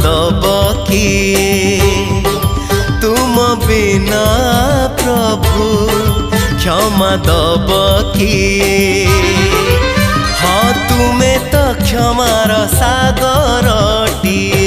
दब किए तुम बिना प्रभु क्षमा दब किए हाँ तुम्हें तो क्षमार सागरटिए